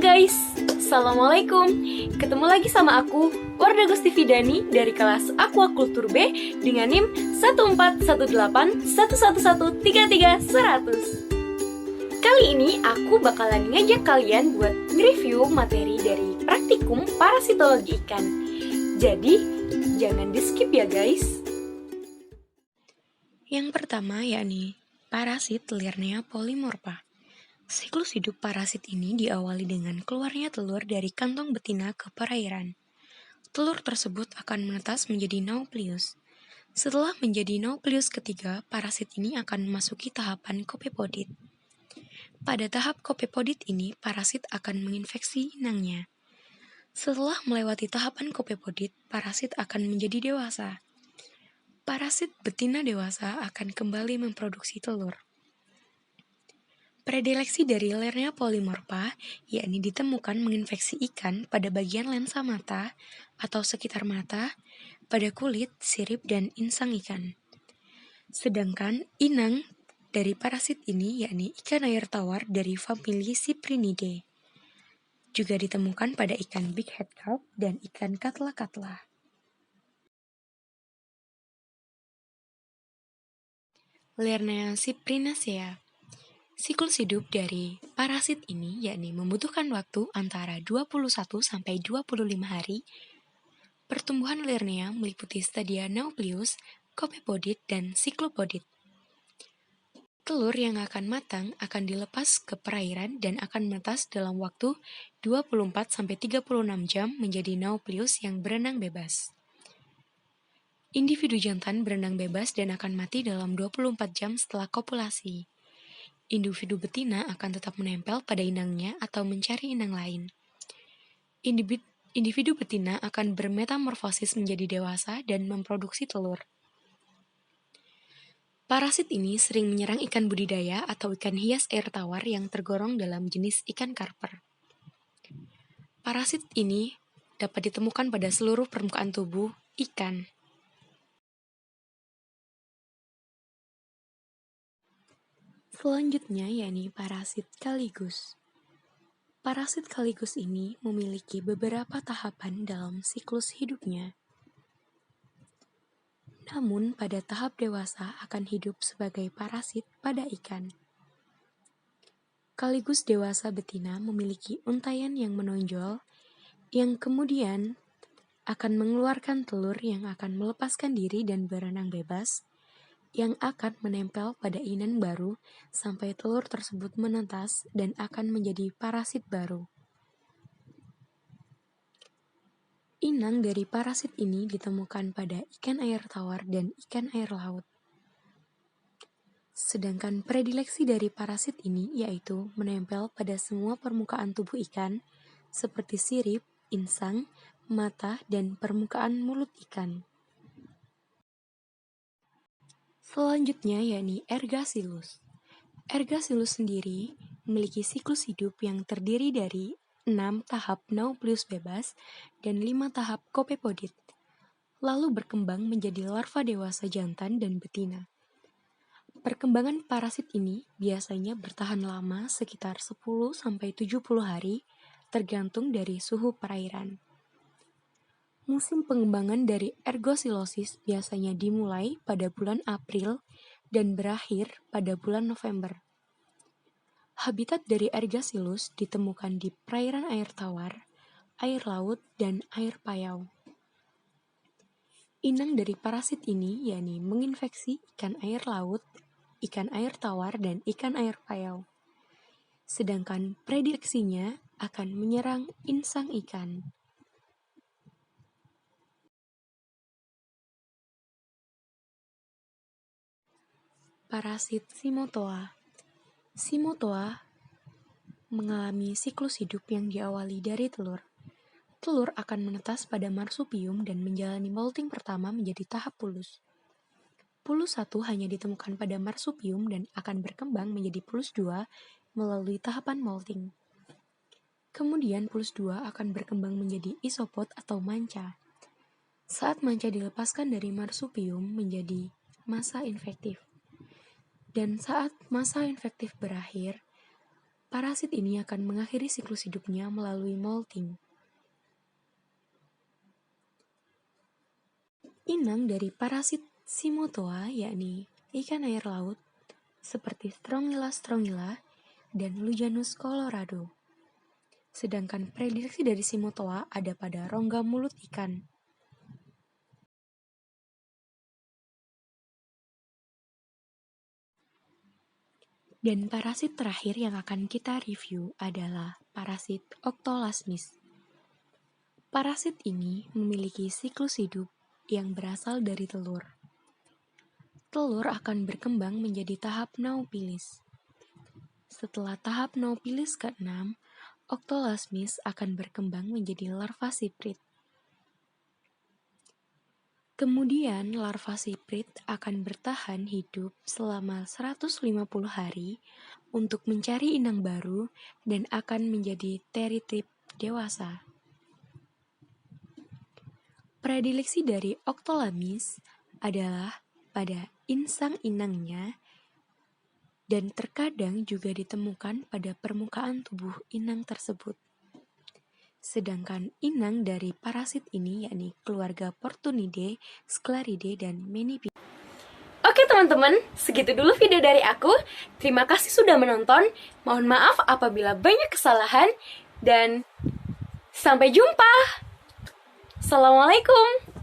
guys, Assalamualaikum. Ketemu lagi sama aku, Wardah Gustifidani dari kelas Aquaculture B dengan NIM 1418111333100. Kali ini aku bakalan ngajak kalian buat nge-review materi dari praktikum parasitologi ikan. Jadi, jangan di-skip ya guys. Yang pertama yakni parasit Lirnea polymorpha. Siklus hidup parasit ini diawali dengan keluarnya telur dari kantong betina ke perairan. Telur tersebut akan menetas menjadi nauplius. Setelah menjadi nauplius ketiga, parasit ini akan memasuki tahapan kopepodit. Pada tahap kopepodit ini, parasit akan menginfeksi inangnya. Setelah melewati tahapan kopepodit, parasit akan menjadi dewasa. Parasit betina dewasa akan kembali memproduksi telur. Predileksi dari Lirnea polymorpha yakni ditemukan menginfeksi ikan pada bagian lensa mata atau sekitar mata, pada kulit, sirip, dan insang ikan. Sedangkan inang dari parasit ini yakni ikan air tawar dari famili Cyprinidae. Juga ditemukan pada ikan big head carp dan ikan katla-katla. Lirnea cyprinacea. Siklus hidup dari parasit ini yakni membutuhkan waktu antara 21 sampai 25 hari. Pertumbuhan Lirnea meliputi stadia nauplius, kopepodit, dan siklopodit. Telur yang akan matang akan dilepas ke perairan dan akan menetas dalam waktu 24 sampai 36 jam menjadi nauplius yang berenang bebas. Individu jantan berenang bebas dan akan mati dalam 24 jam setelah kopulasi. Individu betina akan tetap menempel pada inangnya atau mencari inang lain. Individu betina akan bermetamorfosis menjadi dewasa dan memproduksi telur. Parasit ini sering menyerang ikan budidaya atau ikan hias air tawar yang tergolong dalam jenis ikan karper. Parasit ini dapat ditemukan pada seluruh permukaan tubuh ikan. Selanjutnya yakni parasit Caligus. Parasit Caligus ini memiliki beberapa tahapan dalam siklus hidupnya. Namun pada tahap dewasa akan hidup sebagai parasit pada ikan. Caligus dewasa betina memiliki untaian yang menonjol yang kemudian akan mengeluarkan telur yang akan melepaskan diri dan berenang bebas, yang akan menempel pada inang baru sampai telur tersebut menetas dan akan menjadi parasit baru. Inang dari parasit ini ditemukan pada ikan air tawar dan ikan air laut. Sedangkan predileksi dari parasit ini yaitu menempel pada semua permukaan tubuh ikan seperti sirip, insang, mata, dan permukaan mulut ikan. Selanjutnya yakni Ergasilos. Ergasilos sendiri memiliki siklus hidup yang terdiri dari 6 tahap nauplius bebas dan 5 tahap kopepodit, lalu berkembang menjadi larva dewasa jantan dan betina. Perkembangan parasit ini biasanya bertahan lama sekitar 10-70 hari, tergantung dari suhu perairan. Musim pengembangan dari ergosilosis biasanya dimulai pada bulan April dan berakhir pada bulan November. Habitat dari Ergasilus ditemukan di perairan air tawar, air laut, dan air payau. Inang dari parasit ini yakni menginfeksi ikan air laut, ikan air tawar, dan ikan air payau. Sedangkan predileksinya akan menyerang insang ikan. Parasit Simotoa. Simotoa mengalami siklus hidup yang diawali dari telur. Telur akan menetas pada marsupium dan menjalani molting pertama menjadi tahap pulus. Pulus 1 hanya ditemukan pada marsupium dan akan berkembang menjadi pulus 2 melalui tahapan molting. Kemudian pulus 2 akan berkembang menjadi isopod atau manca. Saat manca dilepaskan dari marsupium menjadi masa infektif. Dan saat masa infektif berakhir, parasit ini akan mengakhiri siklus hidupnya melalui molting. Inang dari parasit Simotoa, yakni ikan air laut, seperti Strongyla dan Lujanus colorado. Sedangkan prediksi dari Simotoa ada pada rongga mulut ikan. Dan parasit terakhir yang akan kita review adalah parasit Octolasmis. Parasit ini memiliki siklus hidup yang berasal dari telur. Telur akan berkembang menjadi tahap naupilis. Setelah tahap naupilis ke-6, Octolasmis akan berkembang menjadi larva siprit. Kemudian larva siprit akan bertahan hidup selama 150 hari untuk mencari inang baru dan akan menjadi teritrip dewasa. Prediksi dari Octolasmis adalah pada insang inangnya dan terkadang juga ditemukan pada permukaan tubuh inang tersebut. Sedangkan inang dari parasit ini yakni keluarga Portunidae, Sclaridae, dan Menipida. Oke teman-teman, segitu dulu video dari aku. Terima kasih sudah menonton. Mohon maaf apabila banyak kesalahan. Dan sampai jumpa. Assalamualaikum.